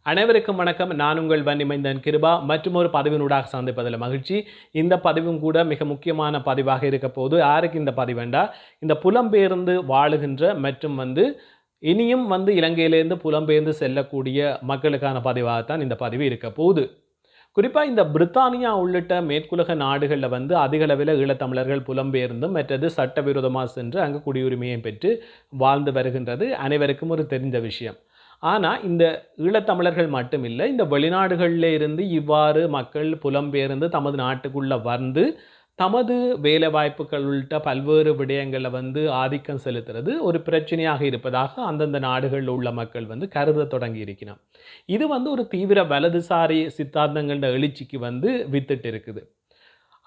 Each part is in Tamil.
அனைவருக்கும் வணக்கம். நான் உங்கள் வன்னிமைந்தன் கிருபா மற்றும் ஒரு பதிவினூடாக சந்திப்பதில் மகிழ்ச்சி. இந்த பதிவும் கூட மிக முக்கியமான பதிவாக இருக்க போது. யாருக்கு இந்த பதிவெண்டா, இந்த புலம்பெயர்ந்து வாழுகின்ற மற்றும் இனியும் இலங்கையிலேருந்து புலம்பெயர்ந்து செல்லக்கூடிய மக்களுக்கான பதிவாகத்தான் இந்த பதிவு இருக்க போகுது. குறிப்பாக இந்த பிரித்தானியா உள்ளிட்ட மேற்குலக நாடுகளில் அதிகளவில் ஈழத்தமிழர்கள் புலம்பெயர்ந்தும் மற்றது சட்டவிரோதமாக சென்று அங்கு குடியுரிமையை பெற்று வாழ்ந்து வருகின்றது அனைவருக்கும் ஒரு தெரிந்த விஷயம். ஆனால் இந்த ஈழத்தமிழர்கள் மட்டும் இல்லை, இந்த வெளிநாடுகளில் இருந்து இவ்வாறு மக்கள் புலம்பெயர்ந்து தமது நாட்டுக்குள்ளே தமது வேலை வாய்ப்புகள் உள்ளிட்ட பல்வேறு விடயங்களில் ஆதிக்கம் செலுத்துறது ஒரு பிரச்சனையாக இருப்பதாக அந்தந்த நாடுகளில் உள்ள மக்கள் கருத தொடங்கி இருக்கிறோம். இது ஒரு தீவிர வலதுசாரி சித்தாந்தங்களோட எழுச்சிக்கு வித்துட்டு இருக்குது.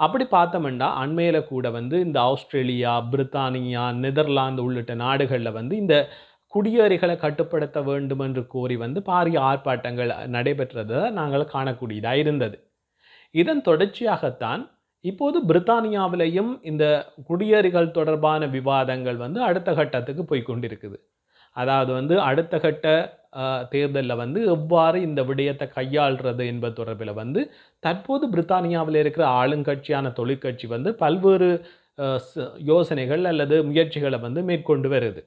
அப்படி பார்த்தோம்னா அண்மையில் கூட இந்த ஆஸ்திரேலியா, பிரித்தானியா, நெதர்லாந்து உள்ளிட்ட நாடுகளில் இந்த குடியேறிகளை கட்டுப்படுத்த வேண்டும் என்று கோரி பாரிய ஆர்ப்பாட்டங்கள் நடைபெற்றதை நாங்கள் காணக்கூடியதாக இருந்தது. இதன் தொடர்ச்சியாகத்தான் இப்போது பிரித்தானியாவிலையும் இந்த குடியேறிகள் தொடர்பான விவாதங்கள் அடுத்த கட்டத்துக்கு போய்கொண்டிருக்குது. அதாவது அடுத்த கட்ட தேர்தலில் எவ்வாறு இந்த விடயத்தை கையாள்றது என்பது தொடர்பில் தற்போது பிரித்தானியாவில் இருக்கிற ஆளுங்கட்சியான தொழிற்கட்சி பல்வேறு யோசனைகள் அல்லது முயற்சிகளை மேற்கொண்டு வருது.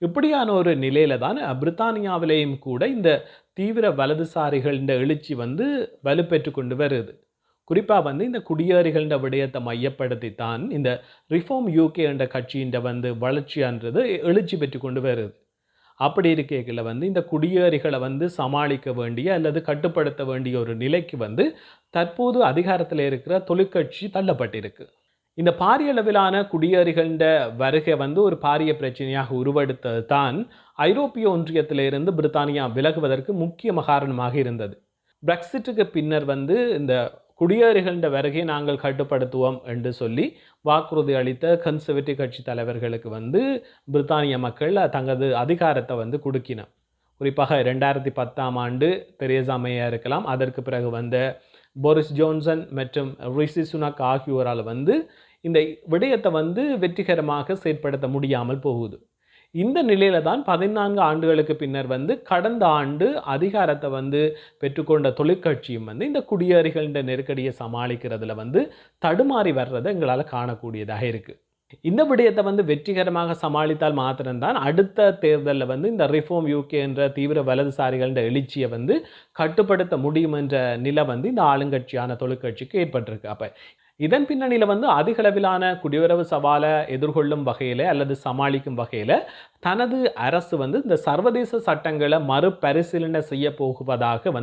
இப்படியான ஒரு நிலையில தான் பிரித்தானியாவிலேயும் கூட இந்த தீவிர வலதுசாரிகள் இந்த எழுச்சி வலுப்பெற்று கொண்டு வருது. குறிப்பாக இந்த குடியேறிகளின் விடயத்தை மையப்படுத்தித்தான் இந்த ரிஃபார்ம் யூகே என்ற கட்சியின் வளர்ச்சியான்றது எழுச்சி பெற்று கொண்டு வருது. அப்படி இருக்கையில் இந்த குடியேறிகளை சமாளிக்க வேண்டிய அல்லது கட்டுப்படுத்த வேண்டிய ஒரு நிலைக்கு தற்போது அதிகாரத்தில் இருக்கிற தொழிற்கட்சி தள்ளப்பட்டிருக்கு. இந்த பாரிய அளவிலான குடியேறிகளின் வருகை ஒரு பாரிய பிரச்சனையாக உருவெடுத்தது தான் ஐரோப்பிய ஒன்றியத்திலிருந்து பிரித்தானியா விலகுவதற்கு முக்கிய காரணமாக இருந்தது. பிரெக்சிட்டுக்கு பின்னர் இந்த குடியேறிகளின் வருகையை நாங்கள் கட்டுப்படுத்துவோம் என்று சொல்லி வாக்குறுதி அளித்த கன்சர்வேட்டிவ் கட்சி தலைவர்களுக்கு பிரித்தானிய மக்கள் தங்களது அதிகாரத்தை கொடுக்கினர். குறிப்பாக 2010ஆம் ஆண்டு தெரேசா மேயா இருக்கலாம், அதற்கு பிறகு போரிஸ் ஜான்சன் மற்றும் ரிஷி சுனக் ஆகியோரால் இந்த விடயத்தை வெற்றிகரமாக செயற்படுத்த முடியாமல் போகுது. இந்த நிலையில தான் 14 ஆண்டுகளுக்கு பின்னர் கடந்த ஆண்டு அதிகாரத்தை பெற்றுக்கொண்ட தொழிற்கட்சியும் இந்த குடியேறிகளின் நெருக்கடியை சமாளிக்கிறதுல தடுமாறி வர்றதை எங்களால் காணக்கூடியதாக இருக்குது. இந்த விடயத்தை வெற்றிகரமாக சமாளித்தால் மாத்திரம்தான் அடுத்த தேர்தலில் இந்த ரிஃபார்ம் யூகே என்ற தீவிர வலதுசாரிகளின் எழுச்சியை கட்டுப்படுத்த முடியும் என்ற நிலை இந்த ஆளுங்கட்சியான தொழிற்கட்சிக்கு ஏற்பட்டிருக்கு. அப்போ இதன் பின்னணியில் அதிகளவிலான குடியுறவு சவாலை எதிர்கொள்ளும் வகையில் அல்லது சமாளிக்கும் வகையில் தனது அரசு இந்த சர்வதேச சட்டங்களை மறுபரிசீலனை செய்ய போகுவதாக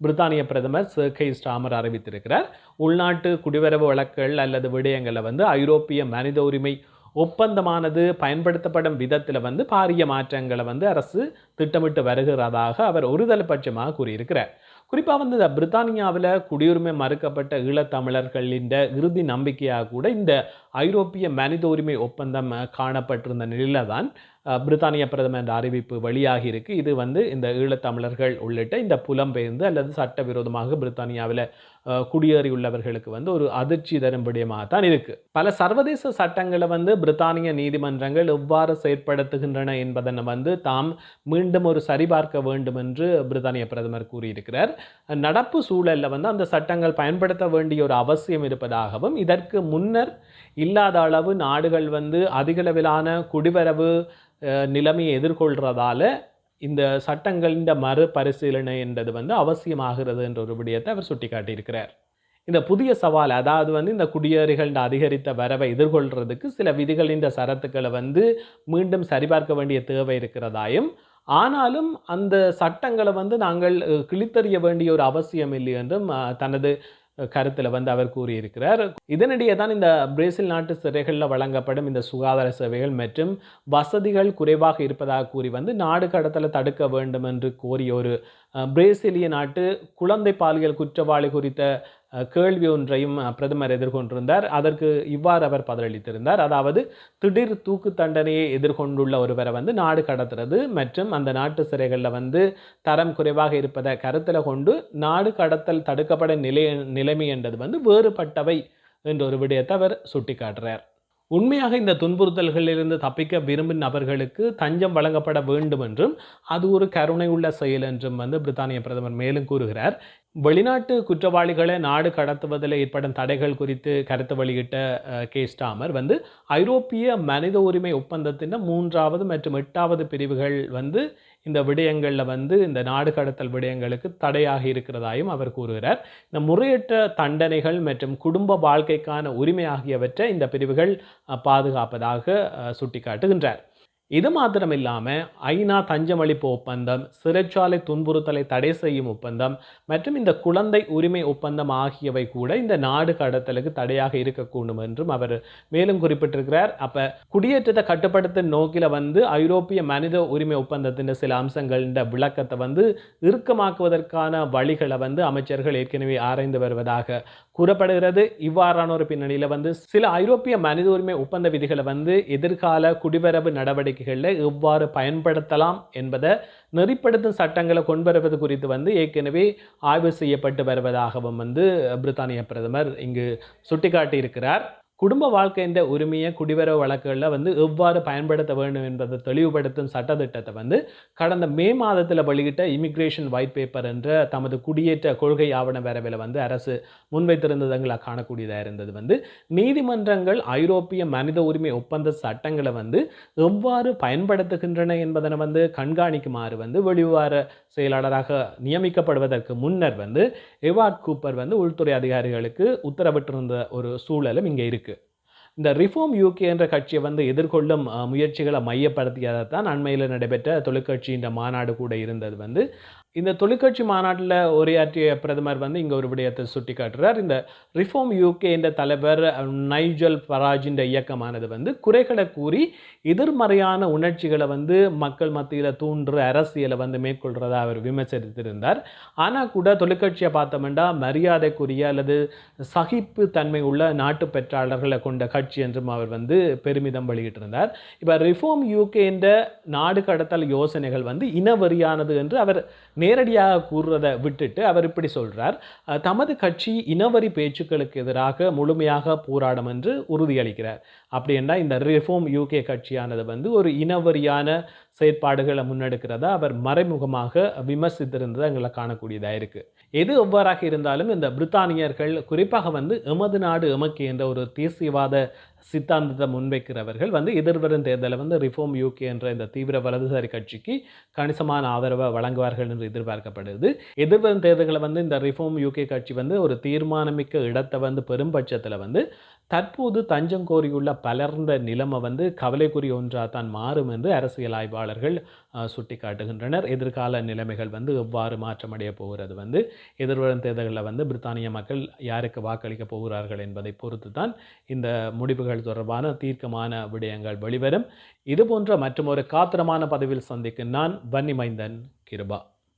பிரித்தானிய பிரதமர் சர் கீர் ஸ்டார்மர் அறிவித்திருக்கிறார். உள்நாட்டு குடியுறவு வழக்குகள் அல்லது விடயங்களை ஐரோப்பிய மனித உரிமை ஒப்பந்தமானது பயன்படுத்தப்படும் விதத்தில் பாரிய மாற்றங்களை அரசு திட்டமிட்டு வருகிறதாக அவர் ஒருதலைபட்சமாக கூறியிருக்கிறார். குறிப்பாக இந்த பிரித்தானியாவில் குடியுரிமை மறுக்கப்பட்ட ஈழத்தமிழர்களின் இறுதி நம்பிக்கையாக கூட இந்த ஐரோப்பிய மனித உரிமை ஒப்பந்தம் காணப்பட்டிருந்த நிலையில தான் பிரித்தானிய பிரதமர் என்ற அறிவிப்பு வெளியாகி இருக்கு. இது இந்த ஈழத்தமிழர்கள் உள்ளிட்ட இந்த புலம்பெயர்ந்து அல்லது சட்டவிரோதமாக பிரித்தானியாவில் குடியேறியுள்ளவர்களுக்கு ஒரு அதிர்ச்சி தரும் விடயமாக தான் இருக்கு. பல சர்வதேச சட்டங்களை பிரித்தானிய நீதிமன்றங்கள் எவ்வாறு செயற்படுத்துகின்றன என்பதனை தாம் மீண்டும் ஒரு சரிபார்க்க வேண்டும் என்று பிரித்தானிய பிரதமர் கூறியிருக்கிறார். நடப்பு சூழலில் அந்த சட்டங்கள் பயன்படுத்த வேண்டிய ஒரு அவசியம் இருப்பதாகவும் இதற்கு முன்னர் இல்லாத அளவு நாடுகள் அதிகளவிலான குடிவரவு நிலைமையை எதிர்கொள்றதால இந்த சட்டங்களின் மறுபரிசீலனை என்பது அவசியமாகிறது என்ற ஒரு விடயத்தை அவர் சுட்டிக்காட்டியிருக்கிறார். இந்த புதிய சவால், அதாவது இந்த குடியேறிகளின் அதிகரித்த வரவை எதிர்கொள்றதுக்கு சில விதிகளின் சரத்துக்களை மீண்டும் சரிபார்க்க வேண்டிய தேவை இருக்கிறதாயும், ஆனாலும் அந்த சட்டங்களை நாங்கள் கிழித்தறிய வேண்டிய ஒரு அவசியம் இல்லை என்றும் தனது கருத்தில் அவர் கூறியிருக்கிறார். இதனிடையே தான் இந்த பிரேசில் நாட்டு சிறைகளில் வழங்கப்படும் இந்த சுகாதார சேவைகள் மற்றும் வசதிகள் குறைவாக இருப்பதாக கூறி நாடு கடத்தலை தடுக்க வேண்டும் என்று கோரிய ஒரு பிரேசிலிய நாட்டு குழந்தை பாலியல் குற்றவாளி குறித்த கேள்வி ஒன்றையும் பிரதமர் எதிர்கொண்டிருந்தார். அதற்கு இவ்வாறு அவர் பதிலளித்திருந்தார். அதாவது திடீர் தூக்கு தண்டனையை எதிர்கொண்டுள்ள ஒருவரை நாடு கடத்துறது மற்றும் அந்த நாட்டு சிறைகளில் தரம் குறைவாக இருப்பதை கருத்தில் கொண்டு நாடு கடத்தல் தடுக்கப்பட நிலைமை என்றது வேறுபட்டவை என்ற ஒரு விடயத்தை அவர் சுட்டிக்காட்டுறார். உண்மையாக இந்த துன்புறுத்தல்களிலிருந்து தப்பிக்க விரும்பும் நபர்களுக்கு தஞ்சம் வழங்கப்பட வேண்டும் என்றும் அது ஒரு கருணை உள்ள செயல் என்றும் பிரித்தானிய பிரதமர் மேலும் கூறுகிறார். வெளிநாட்டு குற்றவாளிகளை நாடு கடத்துவதில் ஏற்படும் தடைகள் குறித்து கருத்து வெளியிட்ட கே ஸ்டாமர் ஐரோப்பிய மனித உரிமை ஒப்பந்தத்தின் 3வது மற்றும் 8வது பிரிவுகள் இந்த விடயங்களில் இந்த நாடு கடத்தல் விடயங்களுக்கு தடையாக இருக்கிறதாயும் அவர் கூறுகிறார். இந்த முறையற்ற தண்டனைகள் மற்றும் குடும்ப வாழ்க்கைக்கான உரிமை ஆகியவற்றை இந்த பிரிவுகள் பாதுகாப்பதாக சுட்டிக்காட்டுகின்றார். இது மாத்திரமில்லாமல் ஐநா தஞ்சமளிப்பு ஒப்பந்தம், சிறைச்சாலை துன்புறுத்தலை தடை செய்யும் ஒப்பந்தம் மற்றும் இந்த குழந்தை உரிமை ஒப்பந்தம் ஆகியவை கூட இந்த நாடு கடத்தலுக்கு தடையாக இருக்கக்கூடும் என்றும் அவர் மேலும் குறிப்பிட்டிருக்கிறார். அப்போ குடியேற்றத்தை கட்டுப்படுத்தும் நோக்கில் ஐரோப்பிய மனித உரிமை ஒப்பந்தத்தின் சில அம்சங்கள் இந்த விளக்கத்தை இறுக்கமாக்குவதற்கான வழிகளை அமைச்சர்கள் ஏற்கனவே ஆராய்ந்து வருவதாக கூறப்படுகிறது. இவ்வாறான ஒரு பின்னணியில் சில ஐரோப்பிய மனித உரிமை ஒப்பந்த விதிகளை எதிர்கால குடிவரவு நடவடிக்கைகளில் எவ்வாறு பயன்படுத்தலாம் என்பதை நெறிப்படுத்தும் சட்டங்களை கொண்டு வருவது குறித்து ஏற்கனவே ஆய்வு செய்யப்பட்டு வருவதாகவும் பிரித்தானிய பிரதமர் இங்கு சுட்டிக்காட்டியிருக்கிறார். குடும்ப வாழ்க்கை என்ற உரிமையை குடிவரவு வழக்குகளில் எவ்வாறு பயன்படுத்த வேண்டும் என்பதை தெளிவுபடுத்தும் சட்டத்திட்டத்தை கடந்த மே மாதத்தில் வெளியிட்ட இமிகிரேஷன் ஒயிட் பேப்பர் என்ற தமது குடியேற்ற கொள்கை ஆவண வரைவில் அரசு முன்வைத்திருந்ததுங்களை காணக்கூடியதாக இருந்தது. நீதிமன்றங்கள் ஐரோப்பிய மனித உரிமை ஒப்பந்த சட்டங்களை எவ்வாறு பயன்படுத்துகின்றன என்பதனை கண்காணிக்குமாறு வெளிவார செயலாளராக நியமிக்கப்படுவதற்கு முன்னர் எவார்ட் கூப்பர் உள்துறை அதிகாரிகளுக்கு உத்தரவிட்டிருந்த ஒரு சூழலும் இங்கே இருக்கு. இந்த ரிஃபார்ம் யூகே என்ற கட்சியை எதிர்கொள்ளும் முயற்சிகளை மையப்படுத்தியதான் அண்மையில் நடைபெற்ற தொழிற்கட்சியின் மாநாடு கூட இருந்தது. இந்த தொழிற்கட்சி மாநாட்டில் உரையாற்றிய பிரதமர் இங்கே ஒரு விடயத்தை சுட்டி காட்டுறார். இந்த ரிஃபார்ம் யூகே என்ற தலைவர் நைஜல் ஃபராஜின் இயக்கமானது குறைகளை கூறி எதிர்மறையான உணர்ச்சிகளை மக்கள் மத்தியில் தூண்டுற அரசியலை மேற்கொள்கிறதா அவர் விமர்சித்திருந்தார். ஆனால் கூட தொழிற்கட்சியை பார்த்தோம்னா மரியாதைக்குரிய அல்லது சகிப்பு தன்மை உள்ள நாட்டு பெற்றாளர்களை கொண்ட கட்சி என்றும் அவர் பெருமிதம் வெளியிட்டிருந்தார். இப்போ ரிஃபார்ம் யூகே என்ற நாடு கடத்தல் யோசனைகள் இனவெறியானது என்று அவர் நேரடியாக கூறுறதை விட்டுட்டு அவர் இப்படி சொல்றார். தமது கட்சி இனவரி பேச்சுக்களுக்கு எதிராக முழுமையாக போராடும் என்று உறுதியளிக்கிறார். அப்படி என்றால் இந்த ரிஃபார்ம் யூகே கட்சியானது ஒரு இனவரியான செயற்பாடுகளை முன்னெடுக்கிறதா அவர் மறைமுகமாக விமர்சித்திருந்ததை எங்களை காணக்கூடியதாக இருக்குது. எது எவ்வாறாக இருந்தாலும் இந்த பிரித்தானியர்கள் குறிப்பாக எமது நாடு எமக்கு என்ற ஒரு தேசியவாத சித்தாந்தத்தை முன்வைக்கிறவர்கள் எதிர்வரும் தேர்தலில் ரிஃபார்ம் யூகே என்ற இந்த தீவிர வலதுசாரி கட்சிக்கு கணிசமான ஆதரவை வழங்குவார்கள் என்று எதிர்பார்க்கப்படுது. எதிர்வரும் தேர்தல்களை இந்த ரிஃபார்ம் யூகே கட்சி ஒரு தீர்மானமிக்க இடத்தை பெரும் பட்சத்தில் தற்போது தஞ்சம் கோரியுள்ள பலர்ந்த நிலைமை கவலைக்குரிய ஒன்றாக தான் மாறும் என்று அரசியல் ஆய்வாளர்கள் சுட்டி காட்டுகின்றனர். எதிர்கால நிலைமைகள் எவ்வாறு மாற்றமடைய போகிறது, எதிர்வரும் தேர்தல்களில் பிரித்தானிய மக்கள் யாருக்கு வாக்களிக்க போகிறார்கள் என்பதை பொறுத்து தான் இந்த முடிவுகள் தொடர்பான தீர்க்கமான விடயங்கள் வெளிவரும். இதுபோன்ற மற்றும் ஒரு காத்திரமான பதிவில் சந்திக்கும் நான் வன்னி மைந்தன் கிருபா.